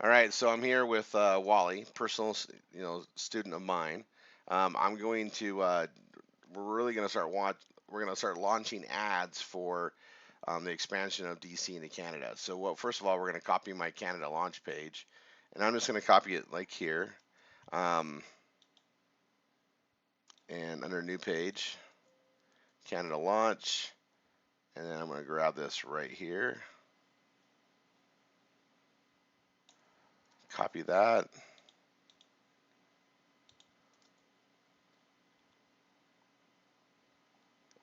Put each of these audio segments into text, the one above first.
All right, so I'm here with Wally, personal, student of mine. I'm going to, we're really going to we're going to start launching ads for the expansion of DC into Canada. So, first of all, we're going to copy my Canada launch page, and I'm just going to copy it like here, um, and under new page, Canada launch, and then I'm going to grab this right here, copy that.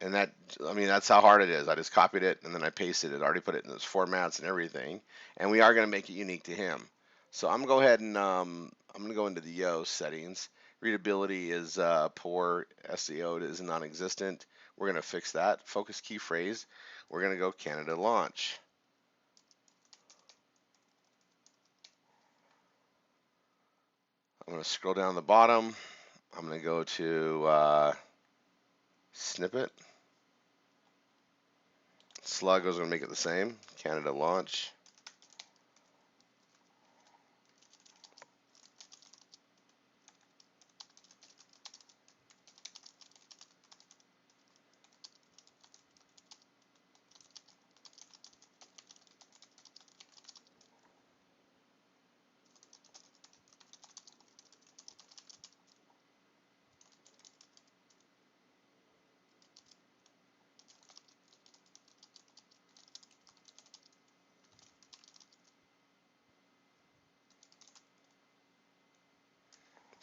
And that, I mean, that's how hard it is. I just copied it and then I pasted it. I already put it in those formats and everything. And we are going to make it unique to him. So I'm going to go ahead and I'm going to go into the Yo settings. Readability is poor. SEO is non-existent. We're going to fix that. Focus key phrase. We're going to go Canada launch. I'm going to scroll down the bottom. I'm going to go to snippet. Slug is going to make it the same. Canada launch.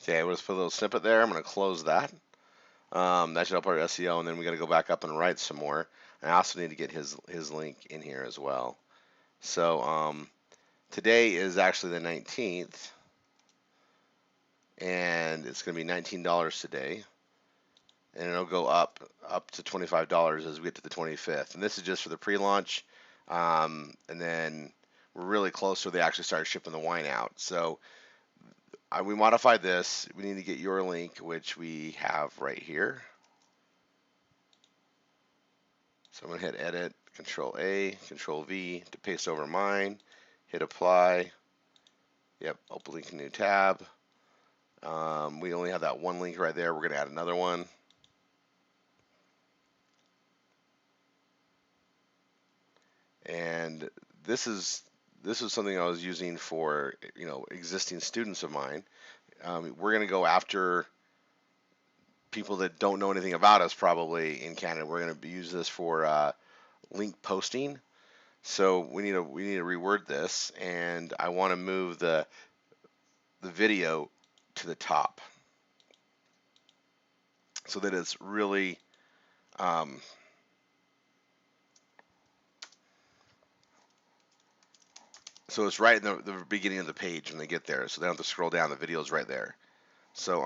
Okay, we'll just put a little snippet there. I'm going to close that. That should help our SEO, and then we got to go back up and write some more. I also need to get his link in here as well. So today is actually the 19th, and it's going to be $19 today, and it'll go up to $25 as we get to the 25th. And this is just for the pre-launch, and then we're really close to they actually start shipping the wine out. So we modified this. We need to get your link, which we have right here. So I'm going to hit edit, Control A, Control V to paste over mine, hit apply. Yep, open link, new tab. We only have that one link right there. We're going to add another one. And this is something I was using for existing students of mine. We're going to go after people that don't know anything about us probably in Canada. We're going to use this for link posting. So we need to reword this, and I want to move the video to the top so that it's really so it's right in the beginning of the page when they get there, so they don't have to scroll down. The video is right there. So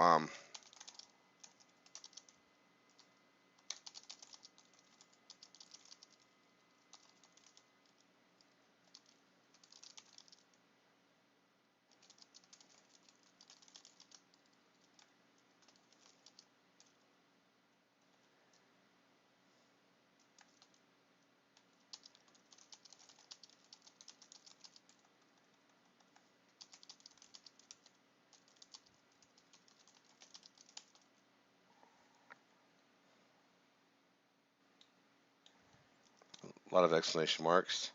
a lot of exclamation marks.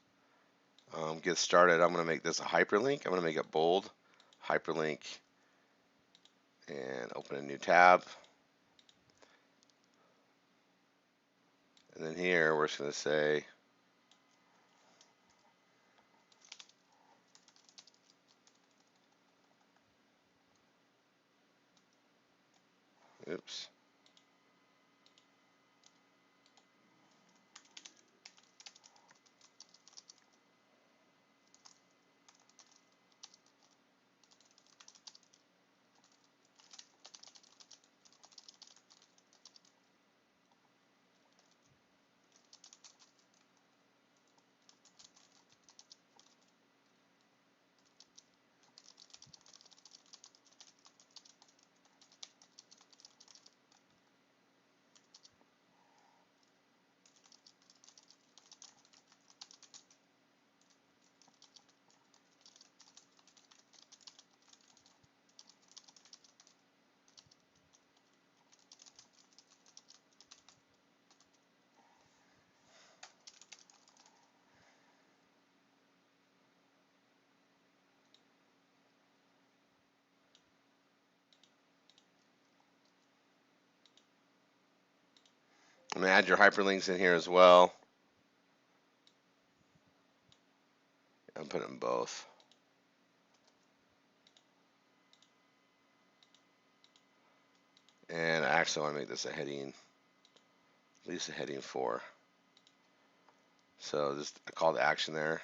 Get started. I'm going to make this a hyperlink. I'm going to make it bold, hyperlink, and open a new tab. And then here we're just going to say oops. I'm going to add your hyperlinks in here as well. I'm putting them both. And I actually want to make this a heading, at least a heading 4. So just a call to action there.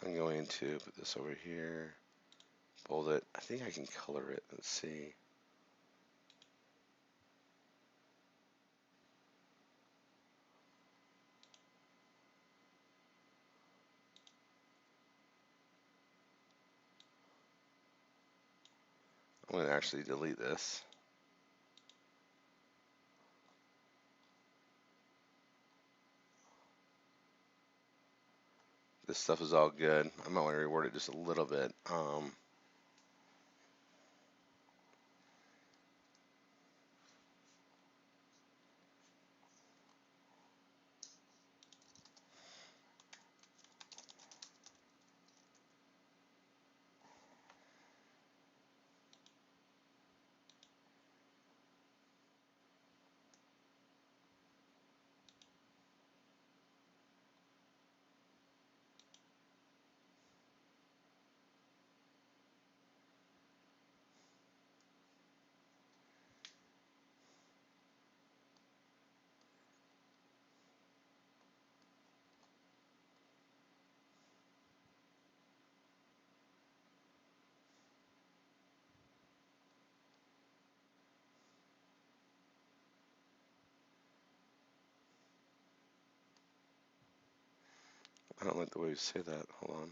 I'm going to put this over here, bold it. I think I can color it. Let's see. I'm going to actually delete this. This stuff is all good. I might want to reword it just a little bit. I don't like the way you say that. Hold on.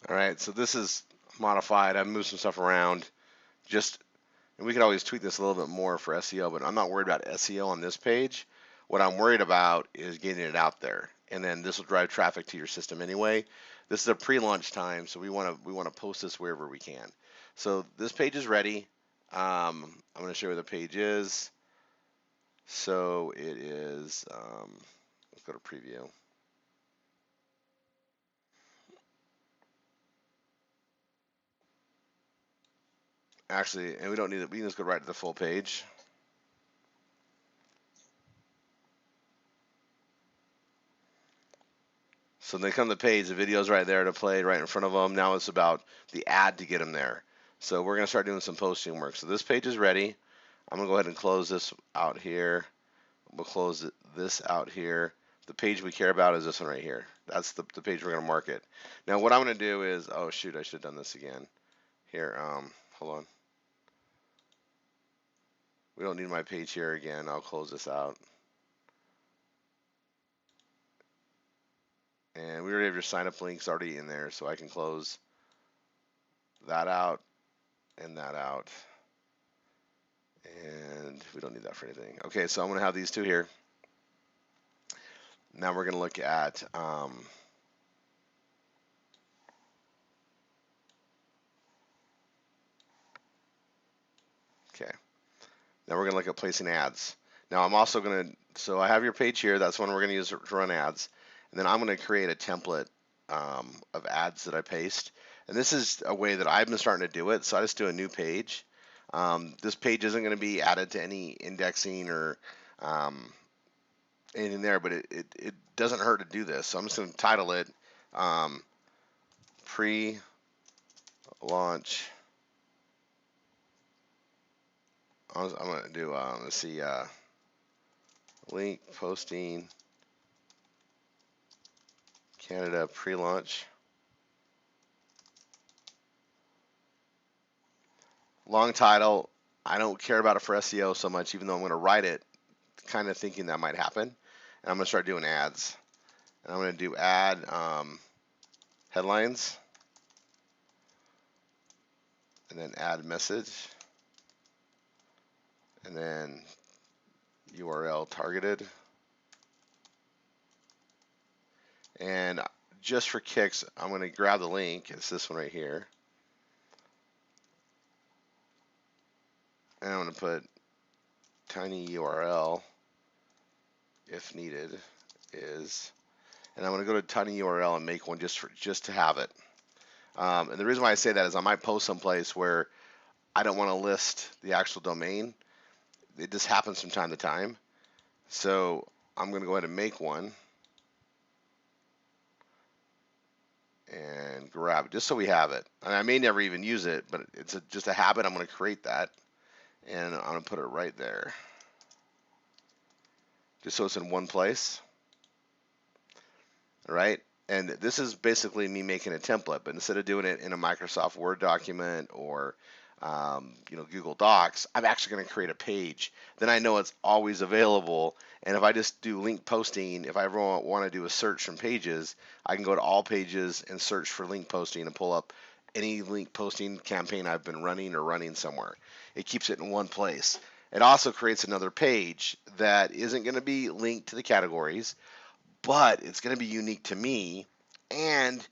All right, so this is modified. I've moved some stuff around. Just, and we could always tweak this a little bit more for SEO, but I'm not worried about SEO on this page. What I'm worried about is getting it out there, and then this will drive traffic to your system anyway. This is a pre-launch time, so we want to post this wherever we can. So this page is ready. I'm going to show you where the page is. So it is, let's go to preview. Actually, and we don't need it. We can just go right to the full page. So they come to the page, the video's right there to play right in front of them. Now it's about the ad to get them there. So we're going to start doing some posting work. So this page is ready. I'm going to go ahead and close this out here. We'll close this out here. The page we care about is this one right here. That's the page we're going to market. Now what I'm going to do is, oh shoot, I should have done this again. Here, hold on. We don't need my page here again. I'll close this out. And we already have your sign up links already in there, so I can close that out and that out. And we don't need that for anything. Okay, so I'm going to have these two here. Now we're going to look at okay. Now we're going to look at placing ads. Now I'm also going to, so I have your page here. That's one we're going to use to run ads. And then I'm going to create a template of ads that I paste. And this is a way that I've been starting to do it. So I just do a new page. This page isn't going to be added to any indexing or anything there, but it doesn't hurt to do this. So I'm just going to title it pre-launch. I'm going to do, let's see, link posting Canada pre-launch. Long title. I don't care about it for SEO so much, even though I'm going to write it kind of thinking that might happen. And I'm going to start doing ads. And I'm going to do ad headlines. And then add message. And then URL targeted. And just for kicks, I'm going to grab the link. It's this one right here. And I'm going to put tiny URL, if needed, is, and I'm going to go to tiny URL and make one just to have it. And the reason why I say that is I might post someplace where I don't want to list the actual domain. It just happens from time to time. So I'm going to go ahead and make one and grab it just so we have it. And I may never even use it, but it's just a habit. I'm going to create that, and I'm going to put it right there, just so it's in one place. All right. And this is basically me making a template, but instead of doing it in a Microsoft Word document or Google Docs, I'm actually going to create a page. Then I know it's always available. And if I just do link posting, if I ever want to do a search from pages, I can go to all pages and search for link posting and pull up any link posting campaign I've been running or running somewhere. It keeps it in one place. It also creates another page that isn't going to be linked to the categories, but it's going to be unique to me, and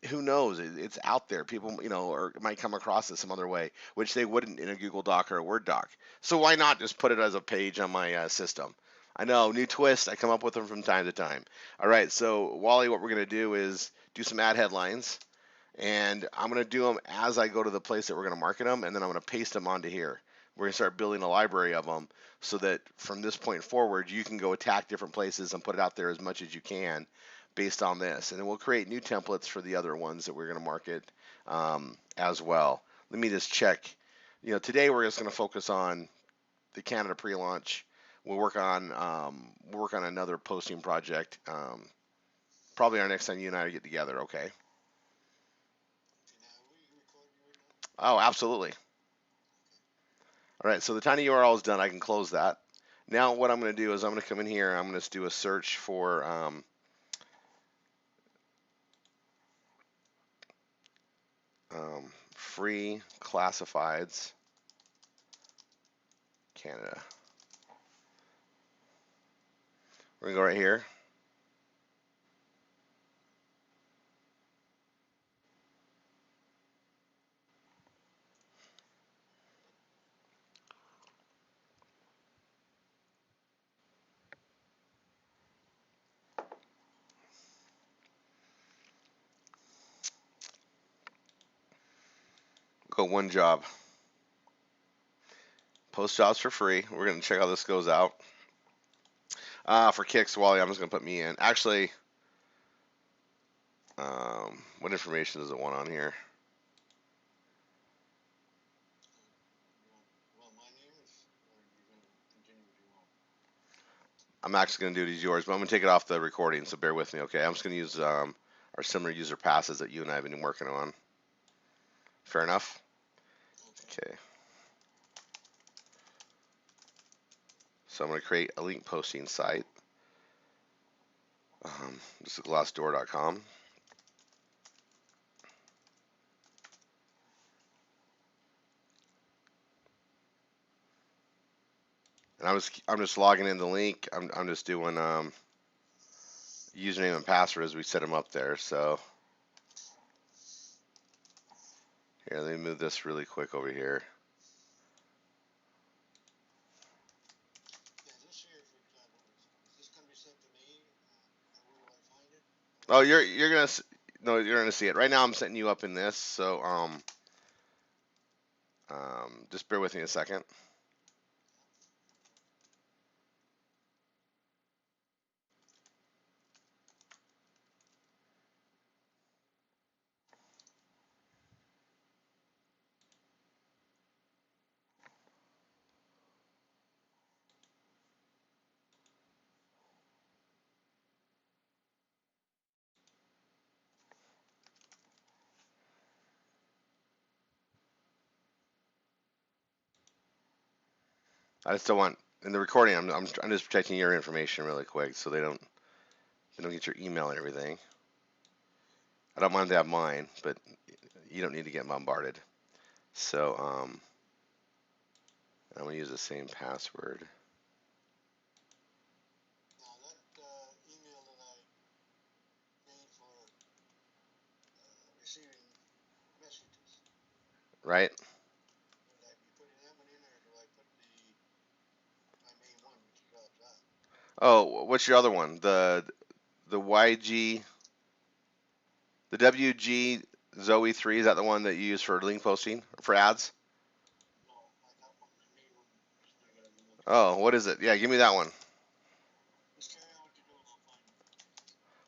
who knows, it's out there. People, or might come across it some other way, which they wouldn't in a Google Doc or a Word doc. So why not just put it as a page on my system? I know, new twist. I come up with them from time to time. All right, so Wally, what we're going to do is do some ad headlines, and I'm going to do them as I go to the place that we're going to market them, and then I'm going to paste them onto here. We're going to start building a library of them so that from this point forward, you can go attack different places and put it out there as much as you can based on this. And then we'll create new templates for the other ones that we're going to market as well. Let me just check. Today we're just going to focus on the Canada pre-launch. We'll work on another posting project. Probably our next time you and I get together. Okay. Oh, absolutely. All right, so the tiny URL is done. I can close that. Now what I'm going to do is I'm going to come in here. I'm going to do a search for free classifieds Canada. We're going to go right here. put one job. Post jobs for free. We're gonna check how this goes out. For kicks, Wally, I'm just gonna put me in. Actually, what information does it want on here? I'm actually gonna do these yours, but I'm gonna take it off the recording, so bear with me, okay? I'm just gonna use our similar user passes that you and I have been working on. Fair enough? Okay. So I'm gonna create a link posting site. This is glassdoor.com. And I'm just logging in the link. I'm just doing username and password as we set them up there. So here, let me move this really quick over here. Oh, you're gonna no, you're gonna see it right now. I'm setting you up in this, so just bear with me a second. I just don't want in the recording. I'm just protecting your information really quick, so they don't get your email and everything. I don't mind they have mine, but you don't need to get bombarded. So I'm gonna use the same password. Right? Oh, what's your other one? The YG, the WG Zoe 3, is that the one that you use for link posting for ads? Oh, what is it? Yeah, give me that one.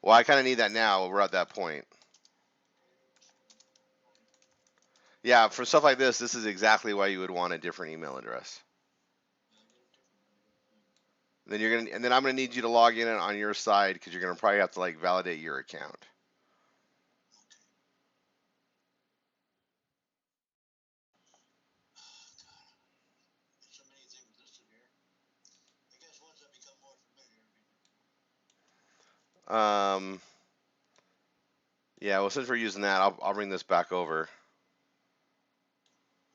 Well, I kind of need that now. We're at that point. Yeah, for stuff like this is exactly why you would want a different email address. And then I'm gonna need you to log in on your side because you're gonna probably have to like validate your account. Um, yeah, well, since we're using that, I'll bring this back over.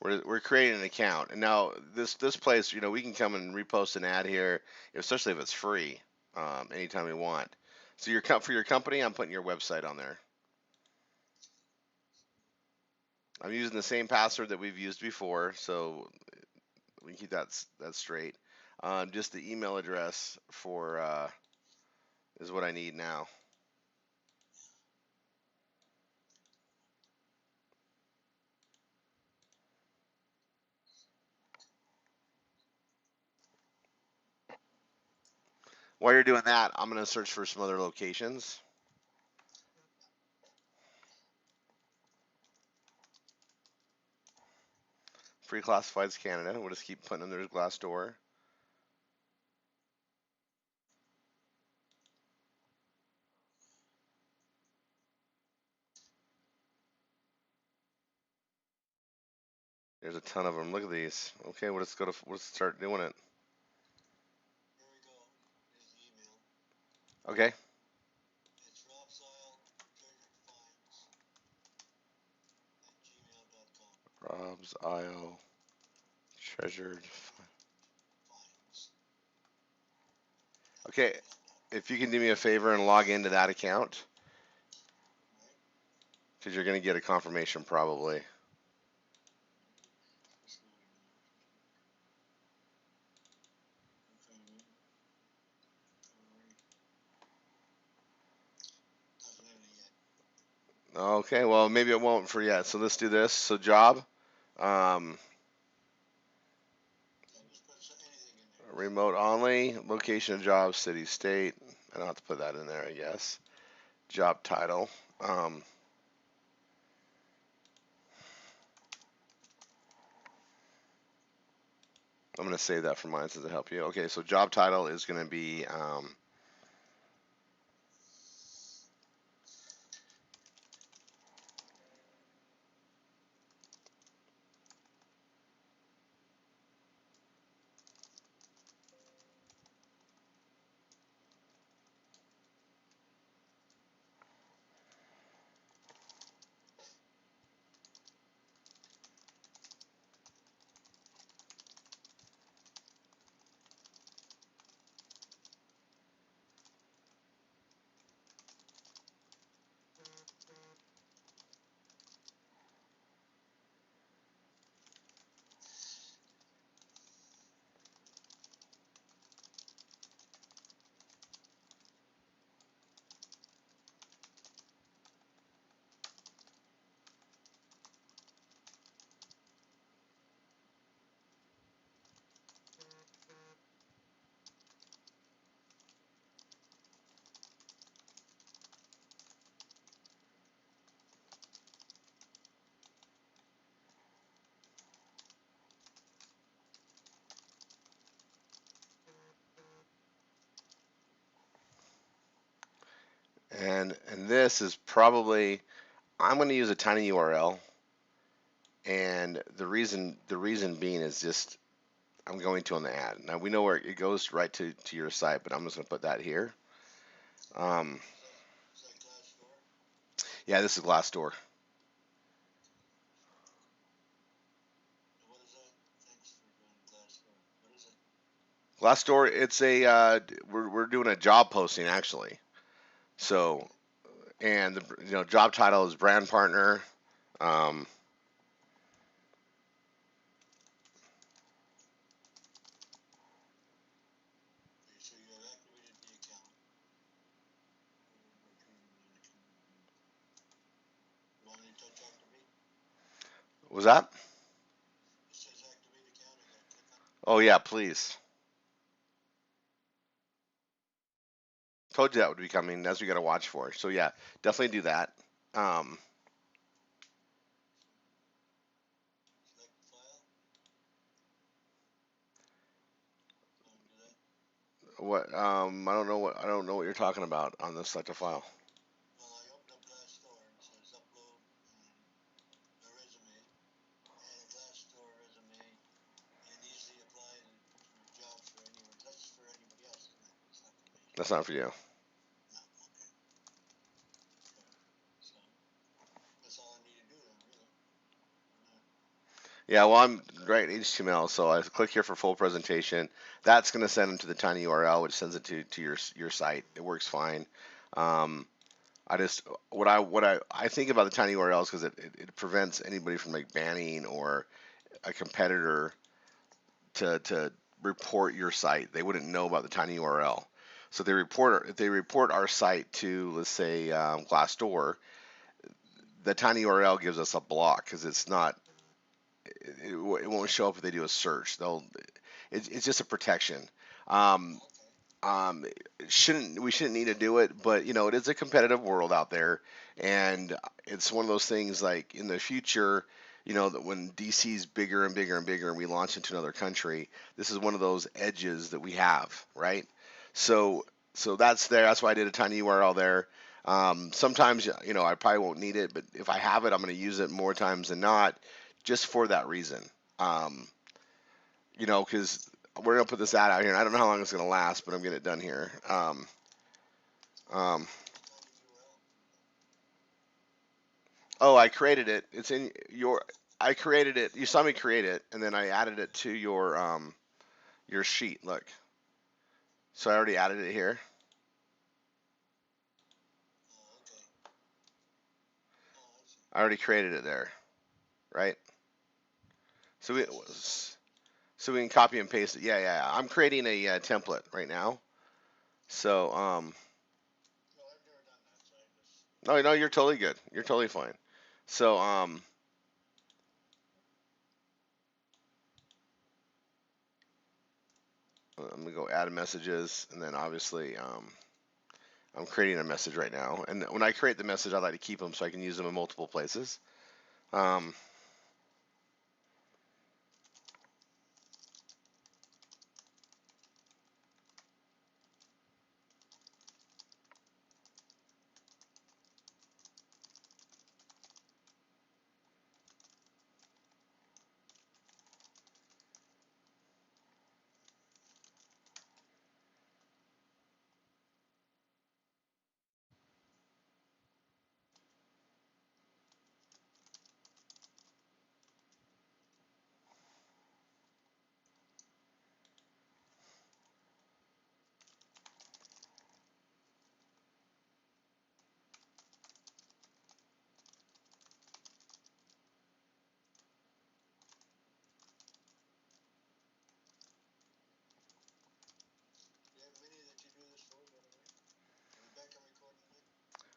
We're creating an account, and now this place, we can come and repost an ad here, especially if it's free, anytime we want. So for your company, I'm putting your website on there. I'm using the same password that we've used before, so we can keep that straight. Just the email address for is what I need now. While you're doing that, I'm gonna search for some other locations. Free Classifieds Canada. We'll just keep putting them there as Glassdoor. There's a ton of them. Look at these. Okay, let's start doing it. Okay. Rob's IO treasured. Okay, if you can do me a favor and log into that account, because you're gonna get a confirmation probably. Okay, well maybe it won't for yet. So let's do this. So job, Um, remote only, location of job, city, state. I don't have to put that in there, I guess. Job title. Um, I'm going to save that for mine since it help you. Okay, so job title is going to be and this is probably I'm going to use a tiny URL, and the reason being is just I'm going to on the ad. Now we know where it goes right to your site, but I'm just going to put that here. Um, yeah, this is Glassdoor. Glassdoor, it's a we're doing a job posting actually. So and the job title is brand partner. Um, was that? Oh yeah, please. Told you that would be coming. That's what you got to watch for. So yeah, definitely do that. Um, what? I don't know what you're talking about on this select a file. That's not for you. Yeah, well, I'm right HTML, so I click here for full presentation. That's going to send them to the tiny URL, which sends it to your site. It works fine. Um, I just what I think about the tiny URLs because it prevents anybody from like banning or a competitor to report your site. They wouldn't know about the tiny URL. So if they report our site to, let's say, Glassdoor, the tiny URL gives us a block because it won't show up if they do a search. It's just a protection. Um, um, we shouldn't need to do it, but it is a competitive world out there, and it's one of those things like in the future, that when DC's bigger and bigger and bigger, and we launch into another country, this is one of those edges that we have, right? So that's there. That's why I did a tiny URL there. Sometimes I probably won't need it, but if I have it, I'm going to use it more times than not, just for that reason. Um, because we're gonna put this ad out here, and I don't know how long it's gonna last, but I'm getting it done here. Um, oh, I created it. It's in your. I created it. You saw me create it, and then I added it to your sheet. Look, so I already added it here. I already created it there, right? So we can copy and paste it. Yeah, yeah. Yeah. I'm creating a template right now. So no, no, you're totally good. You're totally fine. So I'm gonna go add messages, and then obviously I'm creating a message right now. And when I create the message, I like to keep them so I can use them in multiple places.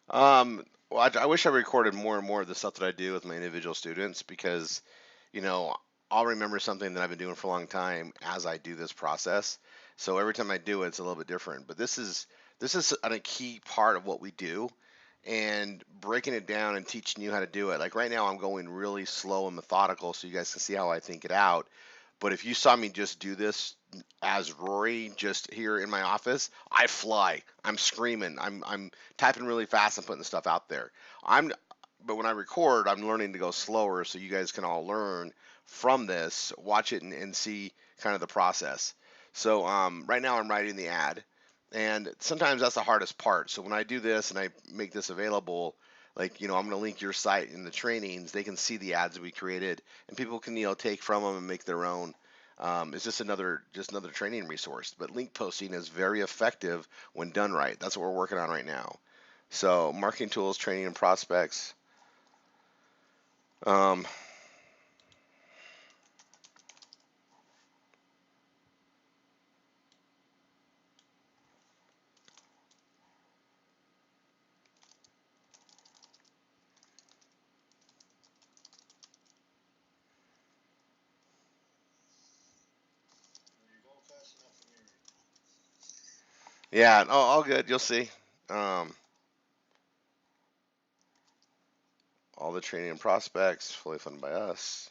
Um, well, I wish I recorded more and more of the stuff that I do with my individual students because, you know, I'll remember something that I've been doing for a long time as I do this process. So every time I do it, it's a little bit different. But this is a key part of what we do, and breaking it down and teaching you how to do it. Like right now, I'm going really slow and methodical, so you guys can see how I think it out. But if you saw me just do this as Rory just here in my office, I fly. I'm screaming. I'm typing really fast and putting the stuff out there. I'm but when I record, I'm learning to go slower so you guys can all learn from this, watch it and see kind of the process. So right now I'm writing the ad, and sometimes that's the hardest part. So when I do this and I make this available, like I'm going to link your site in the trainings, they can see the ads we created, and people can take from them and make their own. It's just another training resource. But link posting is very effective when done right. That's what we're working on right now. So marketing tools, training and prospects. Um, yeah, all good. You'll see. Um, all the training and prospects, fully funded by us.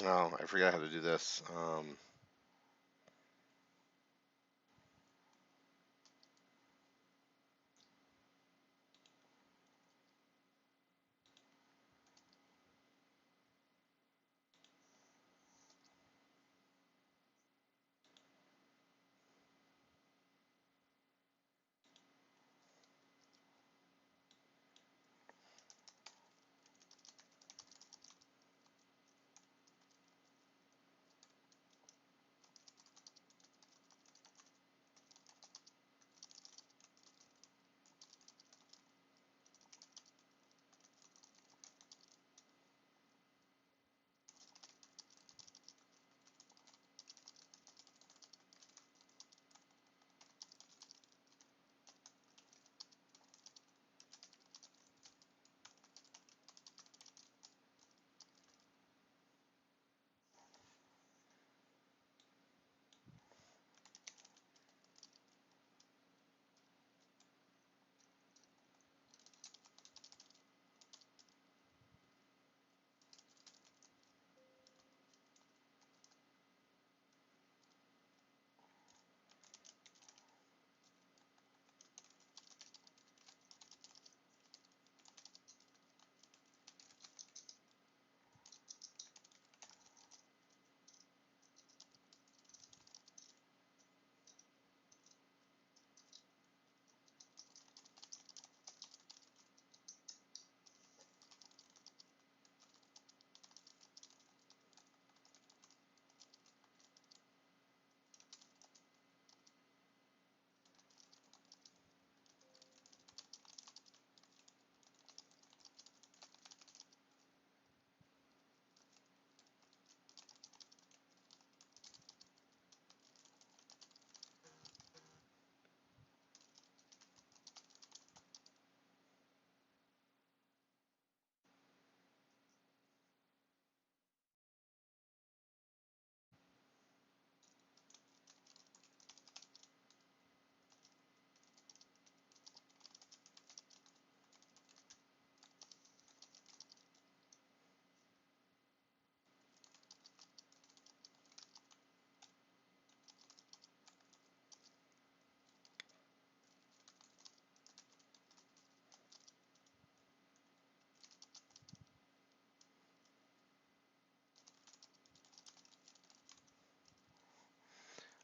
Oh, I forgot how to do this.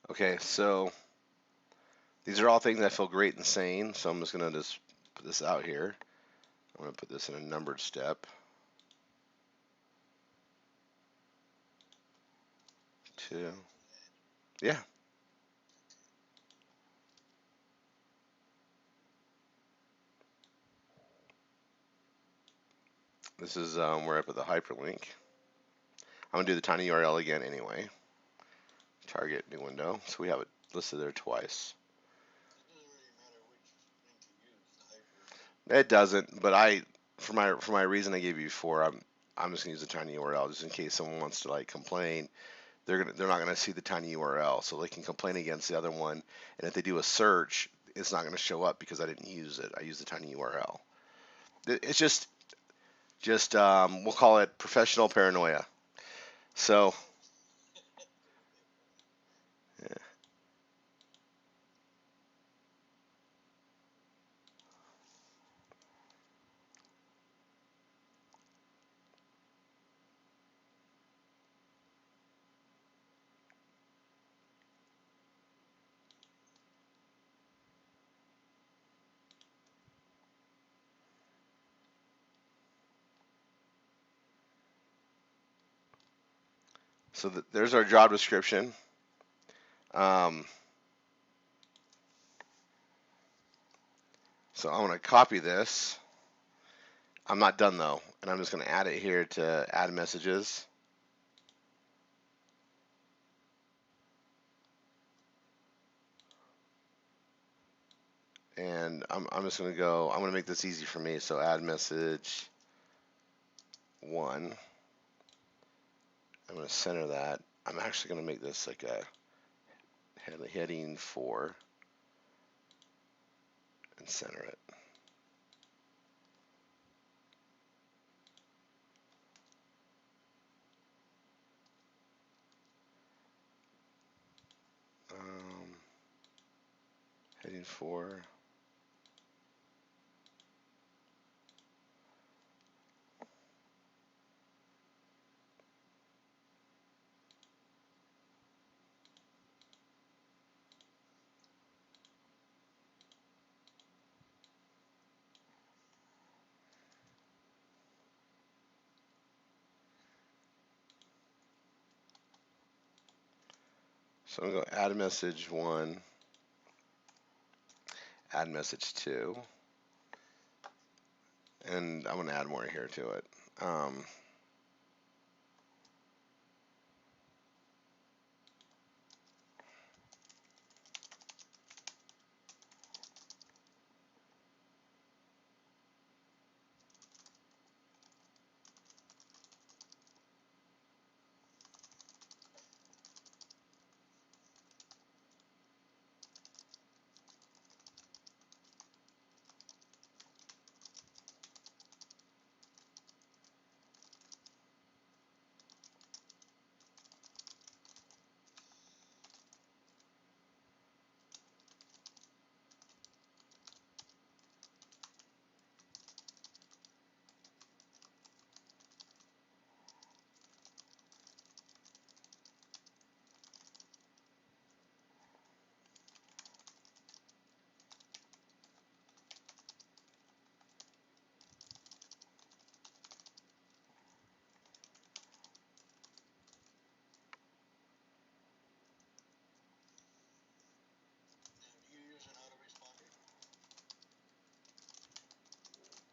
Okay, so these are all things I feel great and sane, so I'm just gonna just put this out here. I'm gonna put this in a numbered step. 2. Yeah, this is where I put the hyperlink. I'm gonna do the tiny URL again anyway. Target new window. So we have it listed there twice. It doesn't, but for my reason I gave you before, I'm just gonna use the tiny URL just in case someone wants to like complain. They're not gonna see the tiny URL, so they can complain against the other one. And if they do a search, it's not gonna show up because I didn't use it. I used the tiny URL. It's just we'll call it professional paranoia. So yeah. There's our job description. Um, so I'm gonna copy this. I'm not done though, and I'm just gonna add it here to add messages. And I'm just gonna go. I'm gonna make this easy for me. So add message 1. I'm gonna center that. I'm actually gonna make this like a heading 4 and center it. 24. So I'm going to go add message 1, add message 2, and I'm going to add more here to it.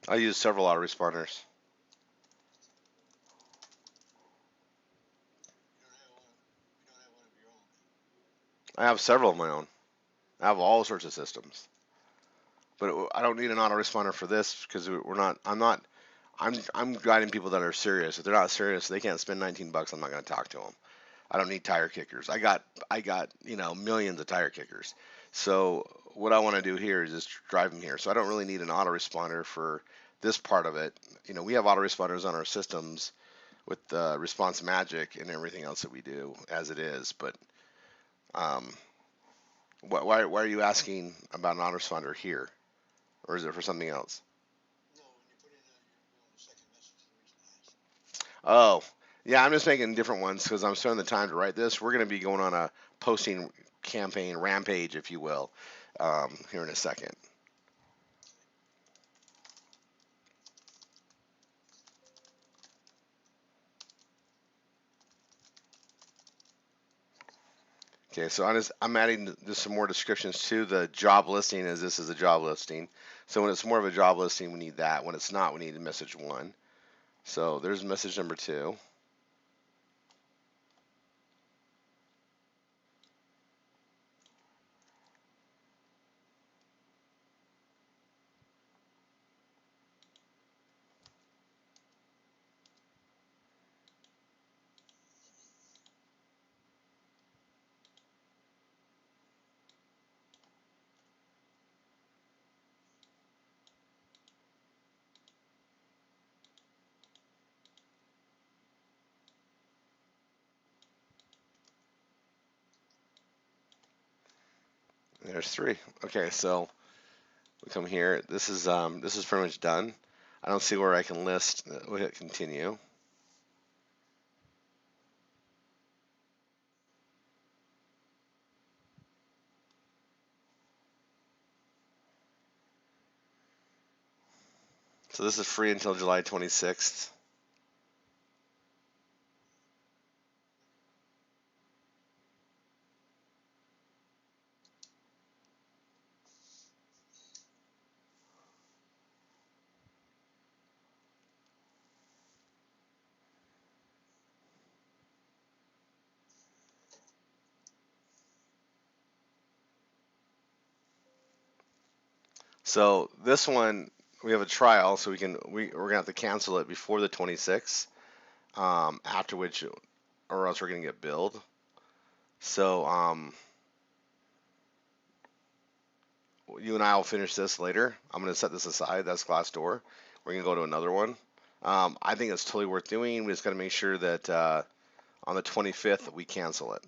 I use several autoresponders. I have several of my own. I have all sorts of systems, but I don't need an autoresponder for this because we're not. I'm not. I'm guiding people that are serious. If they're not serious, they can't spend 19 bucks. I'm not going to talk to them. I don't need tire kickers. I got millions of tire kickers. So what I want to do here is just drive them here. So I don't really need an autoresponder for this part of it. We have autoresponders on our systems with Response Magic and everything else that we do as it is. But um, why are you asking about an autoresponder here, or is it for something else? Oh, yeah, I'm just making different ones because I'm spending the time to write this. We're going to be going on a posting campaign rampage, if you will, here in a second. Okay, so I'm adding just some more descriptions to the job listing as this is a job listing. So when it's more of a job listing, we need that. When it's not, we need message 1. So there's message number 2. There's 3. Okay, so we come here. This is pretty much done. I don't see where I can list. We'll hit continue. So this is free until July 26th. So this one we have a trial, so we're gonna have to cancel it before the 26th. After which, or else we're gonna get billed. So you and I will finish this later. I'm gonna set this aside. That's Glassdoor. We're gonna go to another one. I think it's totally worth doing. We just gotta make sure that on the 25th we cancel it.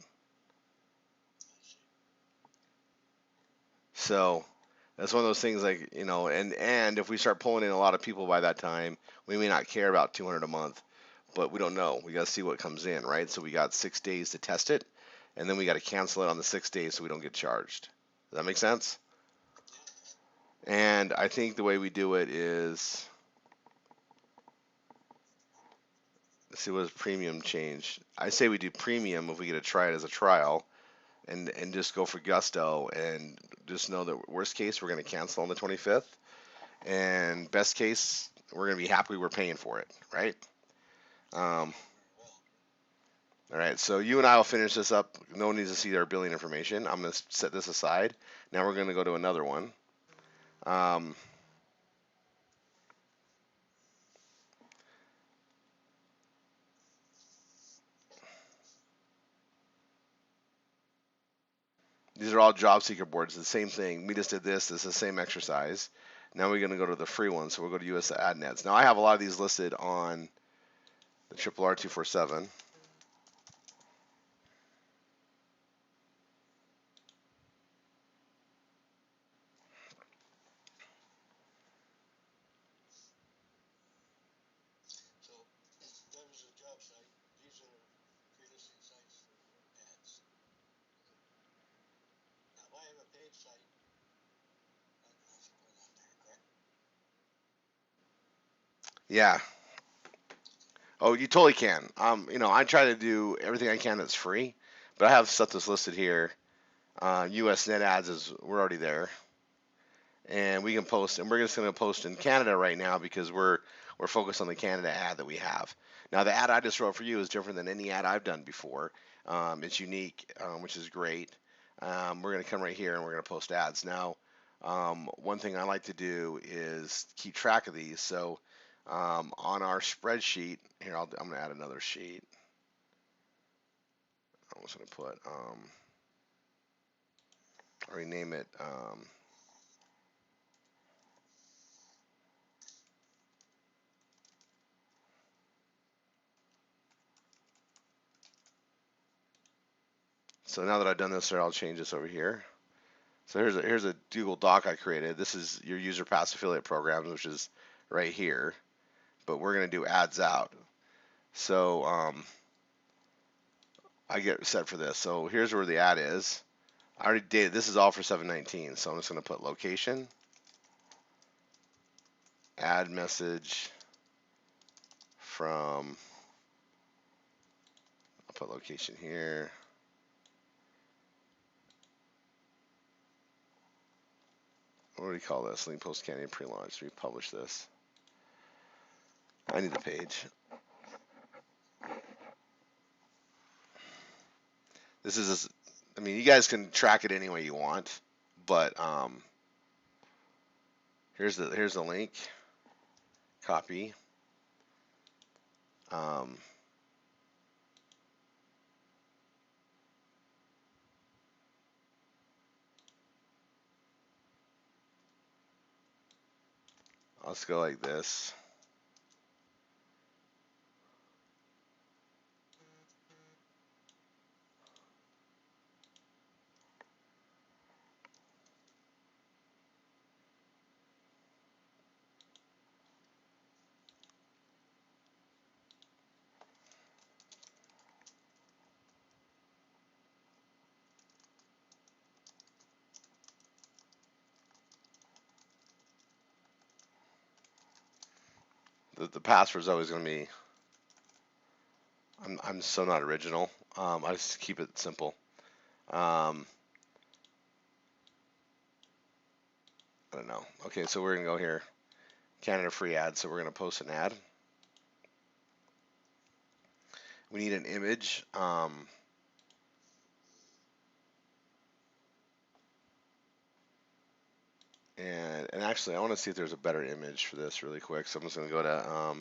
So That's one of those things like, and if we start pulling in a lot of people by that time, we may not care about 200 a month, but we don't know. We got to see what comes in, right? So we got 6 days to test it, and then we got to cancel it on the 6 days so we don't get charged. Does that make sense? And I think the way we do it is, let's see, what does premium change? I say we do premium if we get to try it as a trial, and just go for gusto, and just know that worst case we're going to cancel on the 25th, and best case we're going to be happy we're paying for it, right? Um, all right, so you and I will finish this up. No one needs to see our billing information. I'm going to set this aside. Now we're going to go to another one. Um, these are all job seeker boards. The same thing. We just did this. This is the same exercise. Now we're going to go to the free one. So we'll go to US AdNets. Now I have a lot of these listed on the Triple R 247. Yeah. Oh, you totally can. I try to do everything I can that's free, but I have stuff that's listed here. US Net Ads is we're already there, and we can post, and we're just going to post in Canada right now because we're focused on the Canada ad that we have. Now, the ad I just wrote for you is different than any ad I've done before. It's unique, which is great. We're going to come right here and we're going to post ads. Now, one thing I like to do is keep track of these. So on our spreadsheet, here I'm going to add another sheet. I'm just going to put, I'll rename it. So now that I've done this, I'll change this over here. So here's a Google Doc I created. This is your user pass affiliate programs, which is right here. But we're going to do ads out. So I get set for this. So here's where the ad is. I already did. This is all for 719. So I'm just going to put location, add message from. I'll put location here. What do we call this? Link post Canadian pre-launch. We publish this. I need the page. This is. I mean, you guys can track it any way you want, but here's the link. Copy. Um, let's go like this. The password's always going to be. I'm so not original. I just keep it simple. I don't know. Okay, so we're gonna go here. Canada free ad. So we're gonna post an ad. We need an image. And actually, I want to see if there's a better image for this really quick. So I'm just gonna go to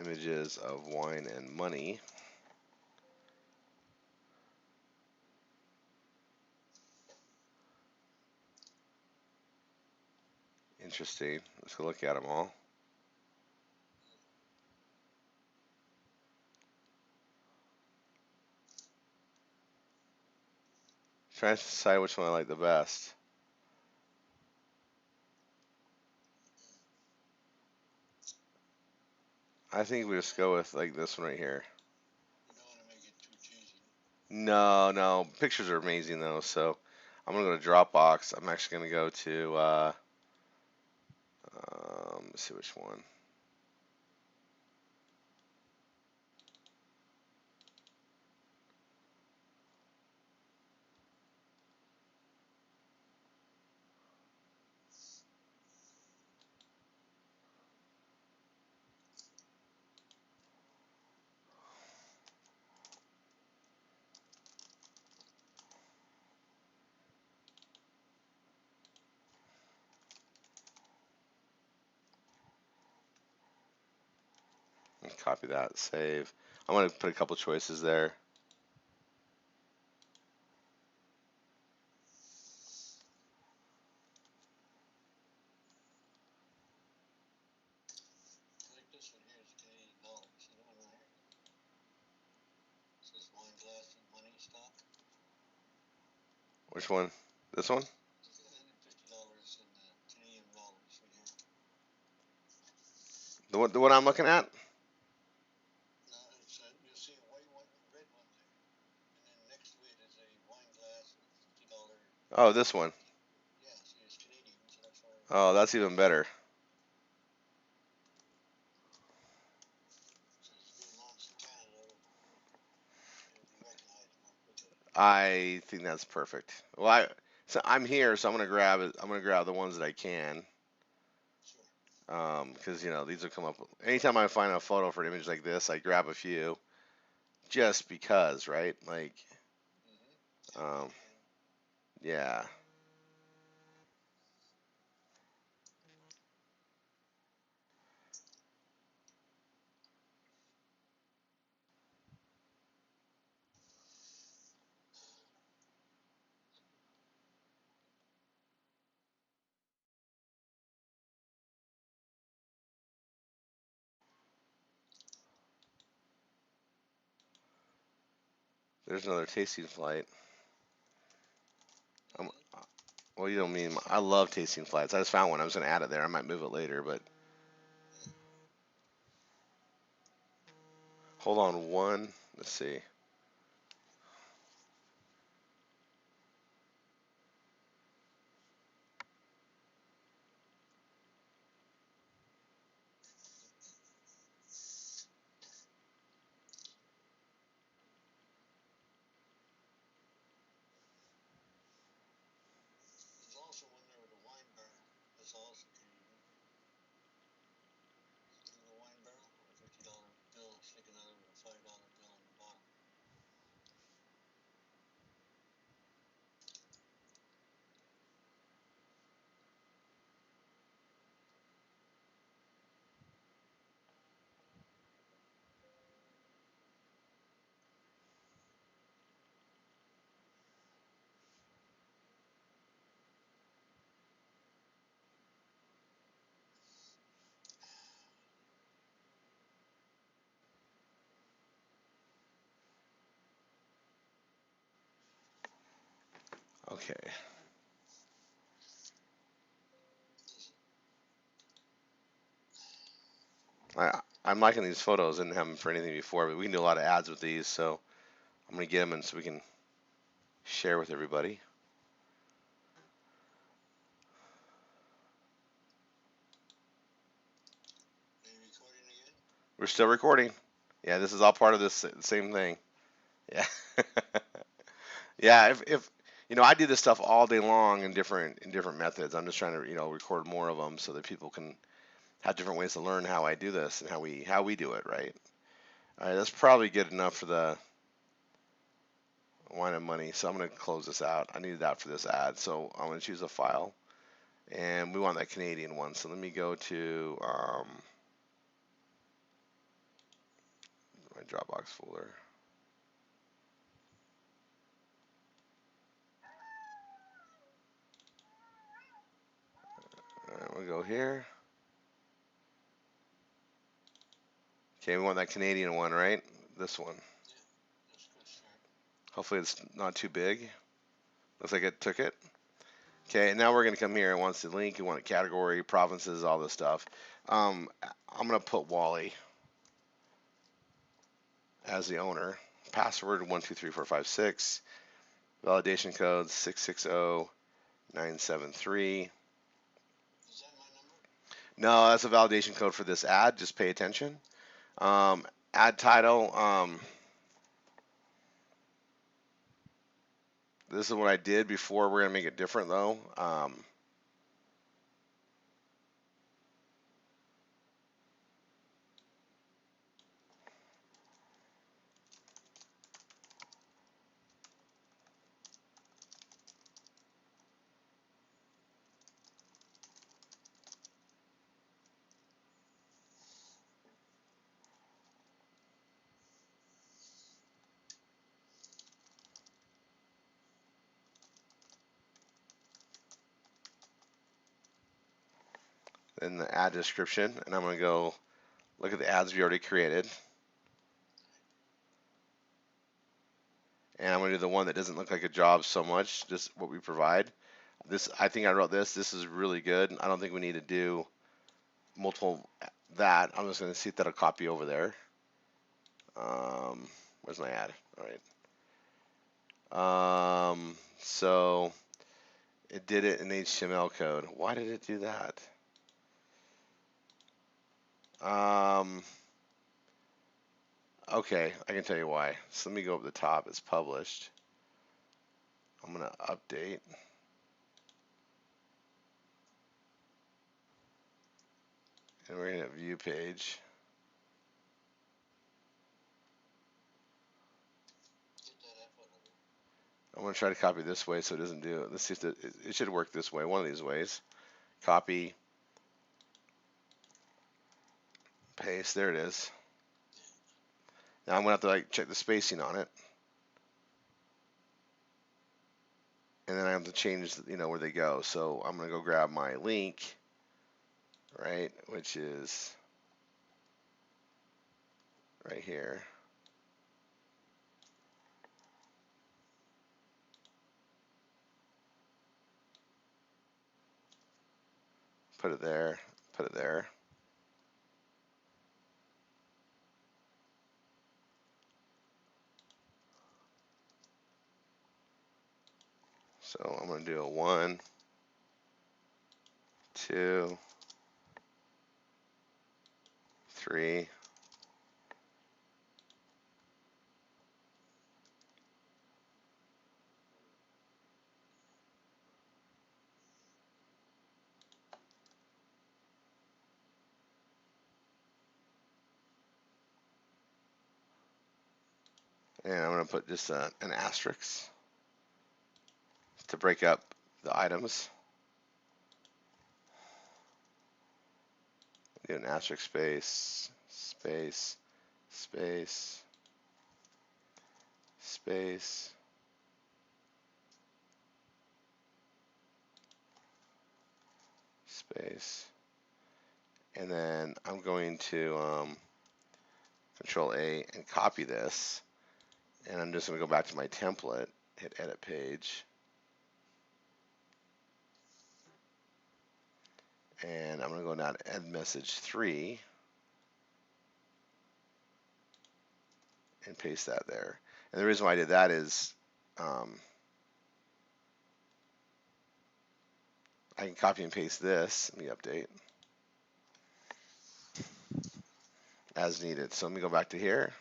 images of wine and money. Interesting. Let's go look at them all. Trying to decide which one I like the best. I think we just go with like this one right here. No, no. Pictures are amazing though, so I'm gonna go to Dropbox. I'm actually gonna go to let's see which one. Copy that, save. I'm gonna put a couple choices there. Which one? This one? The one I'm looking at? Oh, this one. Oh, that's even better. I think that's perfect. Well, so I'm here, so I'm gonna grab it. I'm gonna grab the ones that I can, because these will come up. Anytime I find a photo for an image like this, I grab a few, just because, right? Like, um, yeah. There's another tasting flight. Um, well, you don't mean I love tasting flights. I just found one. I was gonna add it there. I might move it later, but hold on one. Let's see. Okay. I'm liking these photos. I didn't have them for anything before, but we can do a lot of ads with these, so I'm gonna get them and so we can share with everybody. We're still recording. Yeah, this is all part of this same thing. Yeah. Yeah, if I do this stuff all day long in different methods. I'm just trying to record more of them so that people can have different ways to learn how I do this and how we do it, right? All right, that's probably good enough for the wine and money. So I'm gonna close this out. I needed that for this ad, so I'm gonna choose a file, and we want that Canadian one. So let me go to my Dropbox folder. All right, we'll go here. Okay, we want that Canadian one, right? This one. Hopefully it's not too big. Looks like it took it. Okay, now we're gonna come here. It wants the link. You want a category, provinces, all this stuff. I'm gonna put Wally. as the owner. Password 123456. Validation code 660973. No, that's a validation code for this ad. Just pay attention. Ad title. This is what I did before. We're gonna make it different though. In the ad description, and I'm gonna go look at the ads we already created, and I'm gonna do the one that doesn't look like a job so much, just what we provide. This, I think I wrote this. This is really good. I don't think we need to do multiple that. I'm just gonna see if that'll copy over there. Where's my ad? All right. So it did it in HTML code. Why did it do that? Okay, I can tell you why. So let me go up the top. It's published. I'm gonna update. And we're gonna view page. I'm gonna try to copy this way so it doesn't do it. Let's see if it should work this way. One of these ways. Copy, paste. There it is. Now I'm gonna have to like check the spacing on it, and then I have to change, where they go. So I'm gonna go grab my link, right, which is right here. Put it there. Put it there. So I'm gonna do a 1, 2, 3. And I'm going to put just an asterisk to break up the items. Do an asterisk space, space, space, space. Space. And then I'm going to Control A and copy this. And I'm just going to go back to my template, hit edit page. And I'm going to go down to add message 3 and paste that there. And the reason why I did that is I can copy and paste this. Let me update as needed. So let me go back to here.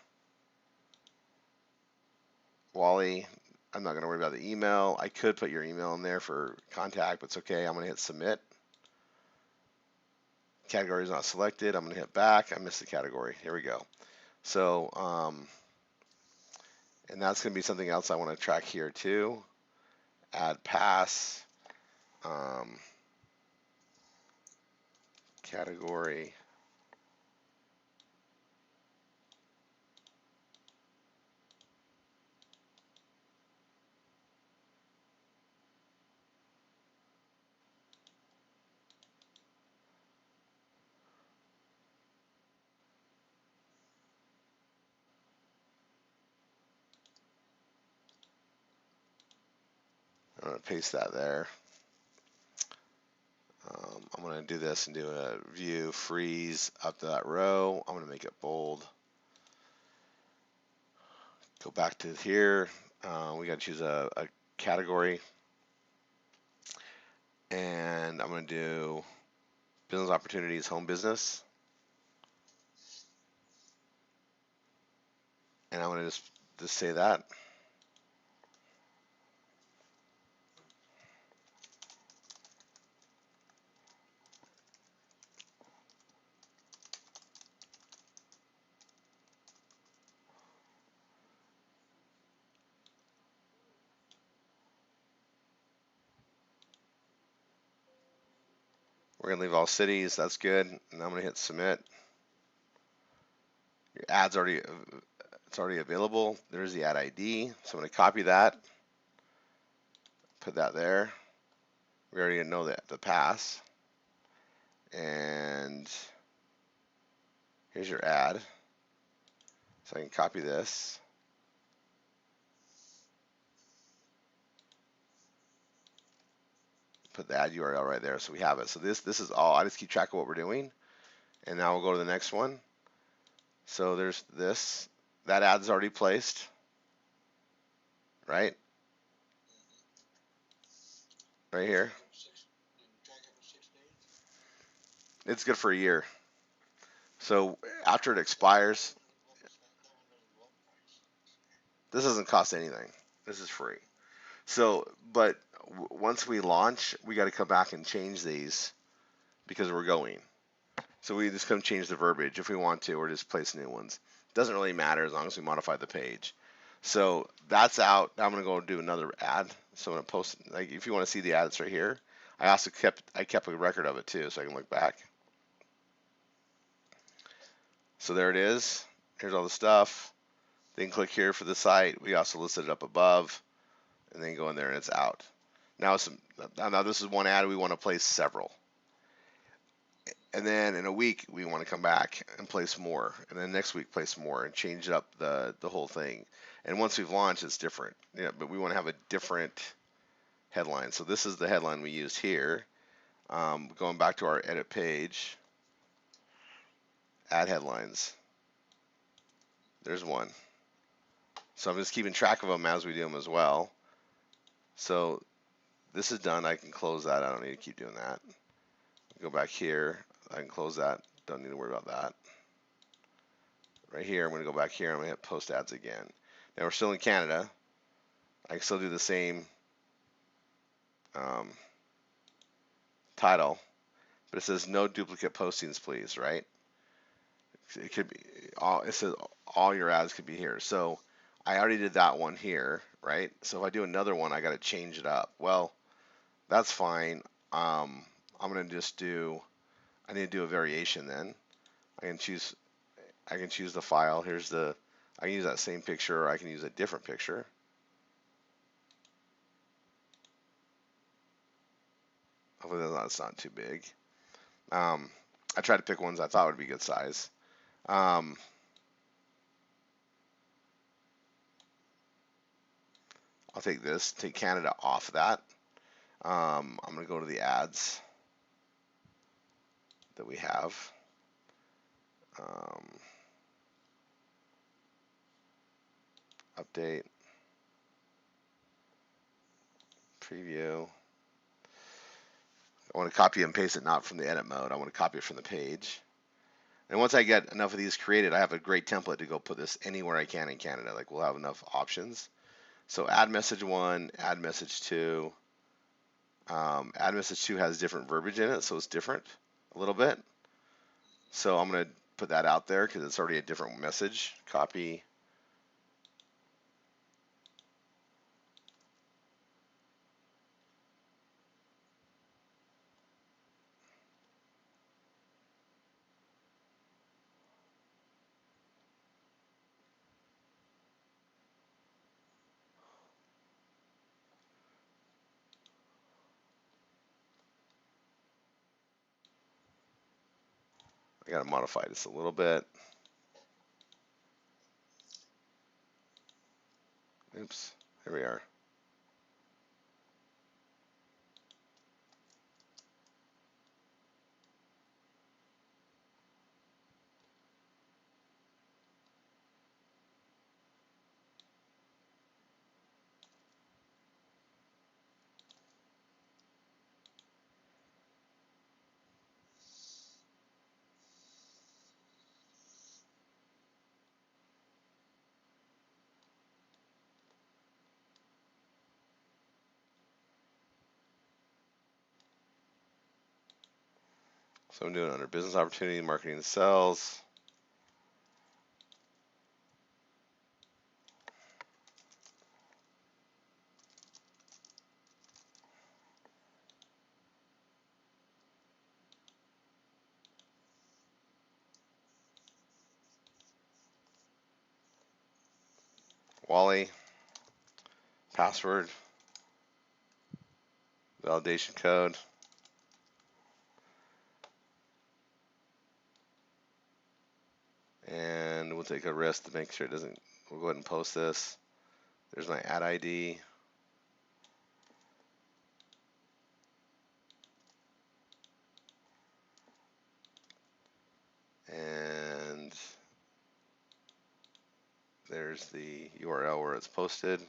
Wally, I'm not going to worry about the email. I could put your email in there for contact, but it's okay. I'm going to hit submit. Category is not selected. I'm going to hit back. I missed the category. Here we go. So, and that's going to be something else I want to track here too. Add pass, category. I'm going to paste that there. I'm going to do this and do a view freeze up to that row. I'm going to make it bold. Go back to here. We got to choose a category, and I'm going to do business opportunities, home business, and I'm going to just say that. We're going to leave all cities. That's good. And I'm going to hit submit. Your ad's already it's already available. There's the ad ID. So I'm going to copy that, put that there. We already know that the pass. And here's your ad. So I can copy this. Put the ad URL right there so we have it. So this is all. I just keep track of what we're doing. And now we'll go to the next one. So there's this. That ad's already placed, right? Right here. It's good for a year. So after it expires, this doesn't cost anything. This is free. So, but once we launch, we got to come back and change these because we're going. So we just come change the verbiage if we want to, or just place new ones. Doesn't really matter as long as we modify the page. So that's out. Now I'm gonna go do another ad. So I'm gonna post, like, if you want to see the ad, it's right here. I kept a record of it too, so I can look back. So there it is. Here's all the stuff. Then click here for the site. We also listed it up above, and then go in there and it's out. Now this is one ad. We want to place several. And then in a week, we want to come back and place more. And then next week, place more and change up the whole thing. And once we've launched, it's different. Yeah, but we want to have a different headline. So this is the headline we used here. Going back to our edit page, add headlines. There's one. So I'm just keeping track of them as we do them as well. So this is done. I can close that. I don't need to keep doing that. Go back here. I can close that. Don't need to worry about that. Right here, I'm going to go back here. I'm going to hit post ads again. Now we're still in Canada. I can still do the same title, but it says no duplicate postings, please, right? It could be all. It says all your ads could be here. So I already did that one here, right? So if I do another one, I got to change it up. Well, that's fine. I'm going to just do. I need to do a variation then. I can choose the file. Here's the. I can use that same picture, or I can use a different picture. Hopefully that's not too big. I tried to pick ones I thought would be good size. I'll take this, take Canada off that. I'm going to go to the ads that we have. Update, preview. I want to copy and paste it not from the edit mode. I want to copy it from the page. And once I get enough of these created, I have a great template to go put this anywhere I can in Canada. Like, we'll have enough options. So add message 1, add message 2. Add message 2 has different verbiage in it, so it's different a little bit. So I'm going to put that out there because it's already a different message. Copy. I got to modify this a little bit. Oops, here we are. So I'm doing it under business opportunity, marketing and sales. Wally, password, validation code. And we'll take a risk to make sure it doesn't, we'll go ahead and post this. There's my ad ID. And there's the URL where it's posted.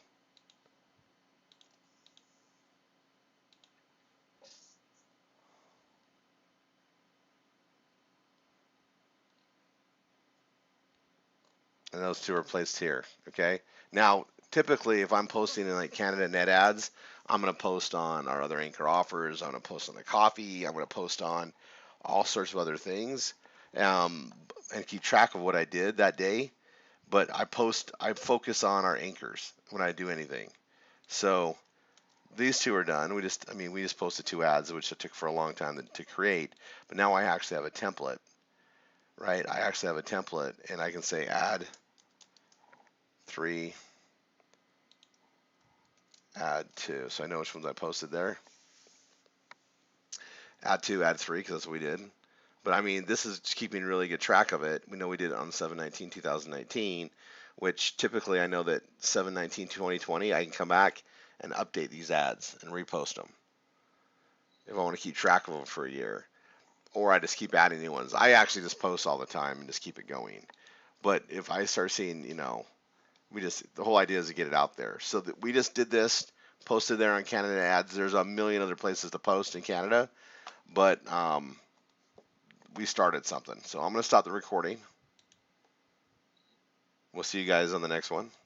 And those two are placed here. Okay. Now, typically, if I'm posting in like Canada Net Ads, I'm going to post on our other anchor offers. I'm going to post on the coffee. I'm going to post on all sorts of other things, and keep track of what I did that day. But I focus on our anchors when I do anything. So these two are done. We just posted two ads, which it took for a long time to create. But now I actually have a template, right? I actually have a template, and I can say add 3, add 2. So I know which ones I posted there. Add 2, add 3, because that's what we did. But I mean, this is just keeping really good track of it. We know we did it on 7/19/2019, which typically I know that 7/19/2020, I can come back and update these ads and repost them if I want to keep track of them for a year. Or I just keep adding new ones. I actually just post all the time and just keep it going. But if I start seeing, the whole idea is to get it out there. So that we just did this, posted there on Canada Ads. There's a million other places to post in Canada, but we started something. So I'm going to stop the recording. We'll see you guys on the next one.